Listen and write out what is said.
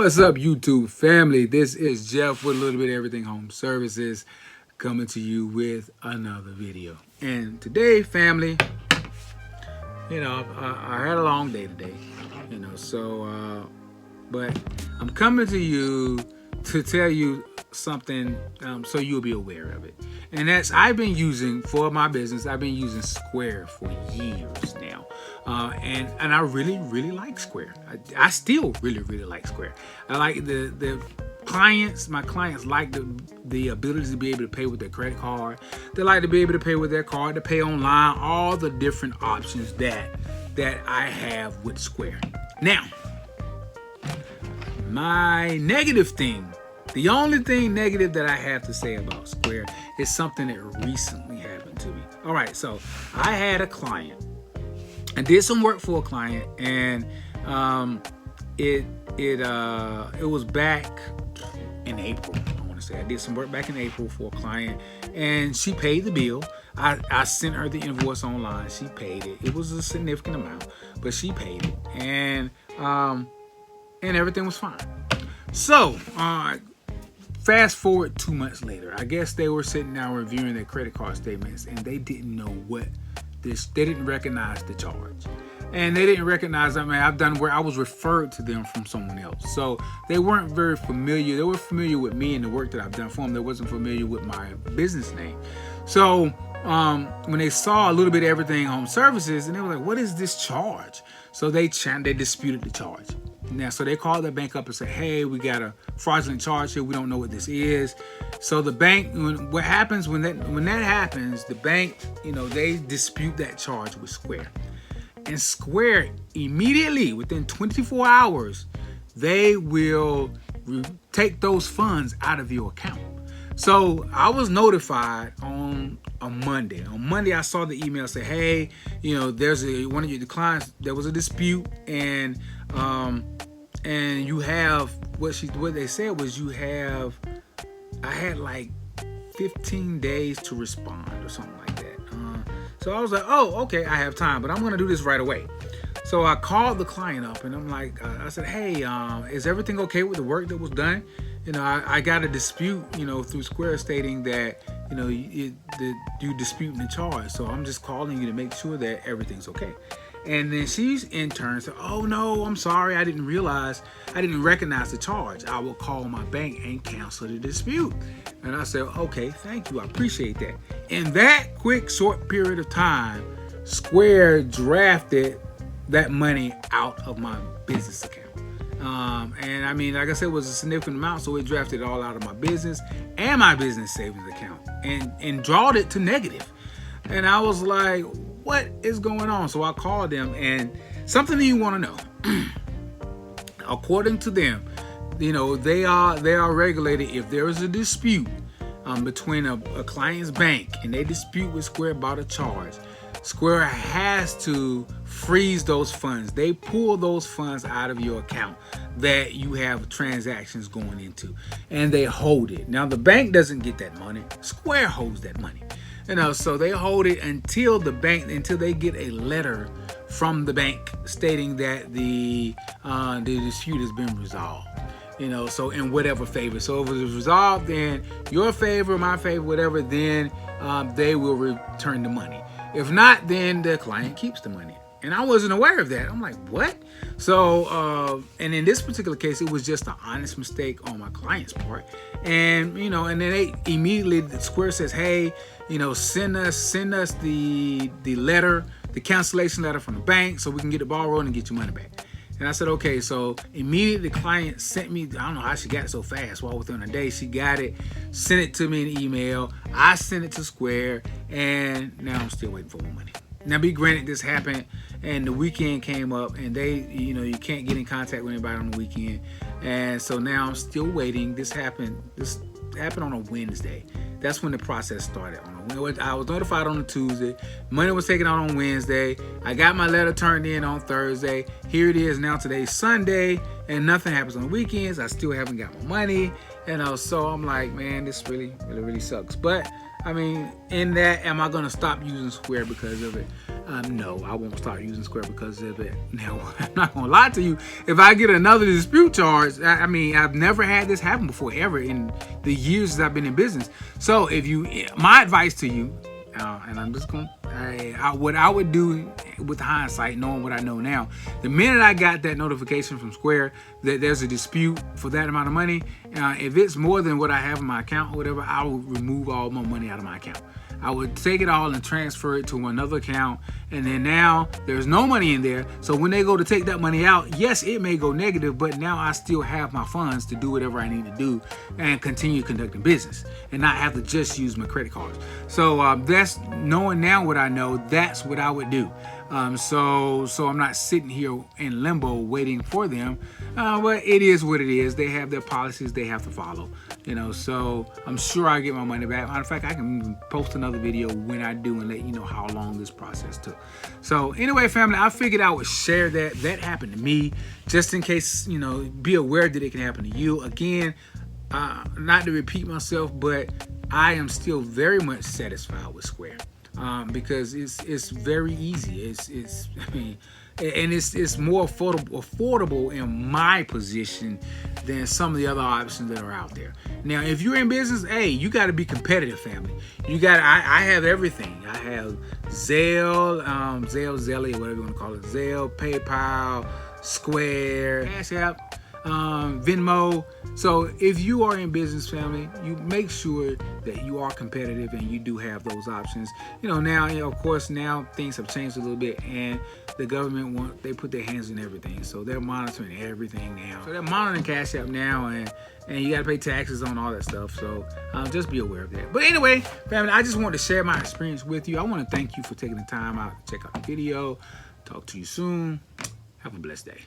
What's up, YouTube family? This is Jeff with a little bit of everything home services coming to you with another video. And today, family, I had a long day today, but I'm coming to you to tell you something so you'll be aware of it. And that's I've been using for my business. I've been using Square for years now, and I really like Square. I still really like Square. I like the clients. My clients like the ability to be able to pay with their credit card. They like to be able to pay with their card, to pay online, all the different options that I have with Square. Now, my negative thing. The only thing negative that I have to say about Square is something that recently happened to me. All right, so I had a client. I did some work for a client, and it was back in April. I want to say I did some work back in April for a client, and she paid the bill. I sent her the invoice online. She paid it. It was a significant amount, but she paid it, and everything was fine. So, fast forward 2 months later, I guess they were sitting down reviewing their credit card statements, and they didn't know they didn't recognize the charge. And they didn't recognize, I've done where I was referred to them from someone else. So they weren't very familiar. They were familiar with me and the work that I've done for them. They wasn't familiar with my business name. So when they saw a little bit of everything home services, and they were like, what is this charge? So they disputed the charge. Now, so they called their bank up and said, hey, we got a fraudulent charge here. We don't know what this is. So the bank, what happens when that happens, the bank, they dispute that charge with Square. And Square immediately, within 24 hours, they will take those funds out of your account. So I was notified on a Monday. On Monday, I saw the email say, hey, there's one of your clients, there was a dispute, and you have what they said was I had like 15 days to respond or something like that. So I was like, oh, okay, I have time, but I'm gonna do this right away. So I called the client up, and I'm like, I said, hey, is everything okay with the work that was done? I got a dispute, through Square stating that, you disputing the charge. So I'm just calling you to make sure that everything's okay. And then she's in turn said, oh no, I'm sorry, I didn't recognize the charge. I will call my bank and cancel the dispute. And I said, okay, thank you, I appreciate that. In that quick, short period of time, Square drafted that money out of my business account. And like I said, it was a significant amount, so it drafted it all out of my business and my business savings account and drawed it to negative. And I was like, what is going on? So I called them, and something that you want to know. According to them, they are regulated. If there is a dispute between a client's bank and they dispute with Square about a charge, Square has to freeze those funds. They pull those funds out of your account that you have transactions going into, and they hold it. Now, the bank doesn't get that money. Square holds that money. So they hold it until they get a letter from the bank stating that the dispute has been resolved. So in whatever favor. So if it was resolved, then your favor, my favor, whatever, then they will return the money. If not, then the client keeps the money. And I wasn't aware of that. I'm like, what? So, and in this particular case, it was just an honest mistake on my client's part. And, and then they immediately, the Square says, hey, send us the letter, the cancellation letter from the bank so we can get the ball rolling and get your money back. And I said, okay. So immediately the client sent me, I don't know how she got it so fast. Well, within a day, she got it, sent it to me in an email. I sent it to Square, and now I'm still waiting for my money. Now, be granted, this happened, and the weekend came up, and they, you can't get in contact with anybody on the weekend. And so now I'm still waiting. This happened on a Wednesday. That's when the process started. I was notified on a Tuesday. Money was taken out on Wednesday. I got my letter turned in on Thursday. Here it is now. Today's Sunday, and nothing happens on the weekends. I still haven't got my money. So I'm like, man, this really sucks. But in that, am I going to stop using Square because of it? No, I won't start using Square because of it. Now, I'm not gonna lie to you. If I get another dispute charge, I mean, I've never had this happen before, ever in the years that I've been in business. So, my advice to you, and I'm just gonna, what I would do with hindsight, knowing what I know now, the minute I got that notification from Square that there's a dispute for that amount of money, if it's more than what I have in my account or whatever, I will remove all my money out of my account. I would take it all and transfer it to another account, and then now there's no money in there. So when they go to take that money out, yes, it may go negative, but now I still have my funds to do whatever I need to do and continue conducting business and not have to just use my credit cards. So that's knowing now what I know. That's what I would do. So I'm not sitting here in limbo waiting for them. But it is what it is. They have their policies they have to follow. So I'm sure I get my money back. Matter of fact, I can even post another video when I do and let you know how long this process took. So anyway, family, I figured I would share that. That happened to me, just in case, be aware that it can happen to you. Again, not to repeat myself, but I am still very much satisfied with Square. Because it's very easy. It's more affordable in my position than some of the other options that are out there. Now, if you're in business, hey, you got to be competitive, family. I have everything. I have Zelle, Zelly, whatever you want to call it, Zelle, PayPal, Square, Cash App, Venmo. So if you are in business, family, you make sure that you are competitive and you do have those options. Now, of course, now things have changed a little bit, and the government they put their hands in everything, so they're monitoring everything now. So they're monitoring Cash App now, and you got to pay taxes on all that stuff. So just be aware of that. But anyway, family, I just wanted to share my experience with you. I want to thank you for taking the time out to check out the video. Talk to you soon. Have a blessed day.